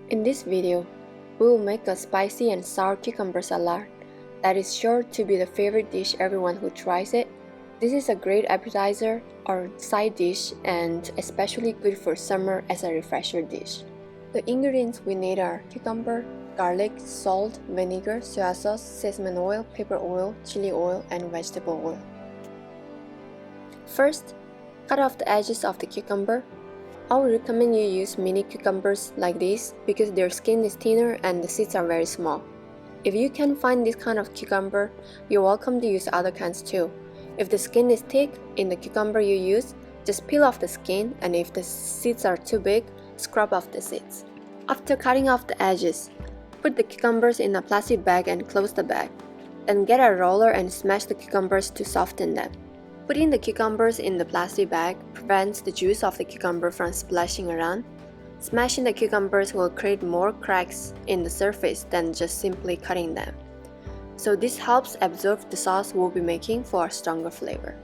In this video, we will make a spicy and sour cucumber salad that is sure to be the favorite dish everyone who tries it. This is a great appetizer or side dish and especially good for summer as a refresher dish. The ingredients we need are cucumber, garlic, salt, vinegar, soy sauce, sesame oil, pepper oil, chili oil, and vegetable oil. First, cut off the edges of the cucumber. I would recommend you use mini cucumbers like this because their skin is thinner and the seeds are very small. If you can't find this kind of cucumber, you're welcome to use other kinds too. If the skin is thick in the cucumber you use, just peel off the skin, and if the seeds are too big, scrub off the seeds. After cutting off the edges, put the cucumbers in a plastic bag and close the bag. Then get a roller and smash the cucumbers to soften them. Putting the cucumbers in the plastic bag prevents the juice of the cucumber from splashing around. Smashing the cucumbers will create more cracks in the surface than just simply cutting them. So this helps absorb the sauce we'll be making for a stronger flavor.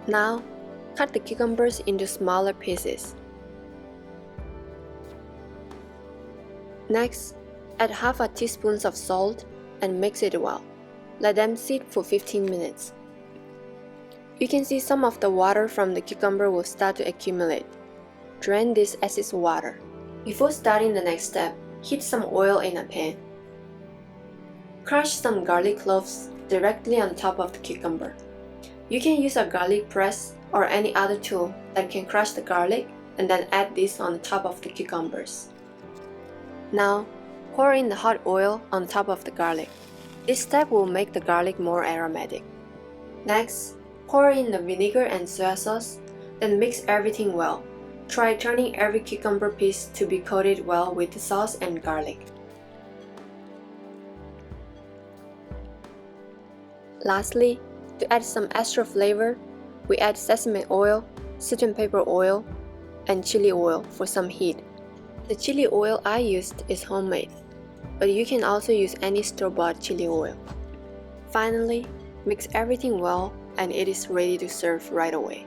Now, cut the cucumbers into smaller pieces. Next, add half a teaspoon of salt and mix it well. Let them sit for 15 minutes. You can see some of the water from the cucumber will start to accumulate. Drain this excess water. Before starting the next step, heat some oil in a pan. Crush some garlic cloves directly on top of the cucumber. You can use a garlic press or any other tool that can crush the garlic and then add this on top of the cucumbers. Now, pour in the hot oil on top of the garlic. This step will make the garlic more aromatic. Next, pour in the vinegar and soy sauce, then mix everything well. Try turning every cucumber piece to be coated well with the sauce and garlic. Lastly, to add some extra flavor, we add sesame oil, salt and pepper oil, and chili oil for some heat. The chili oil I used is homemade, but you can also use any store-bought chili oil. Finally, mix everything well and it is ready to serve right away.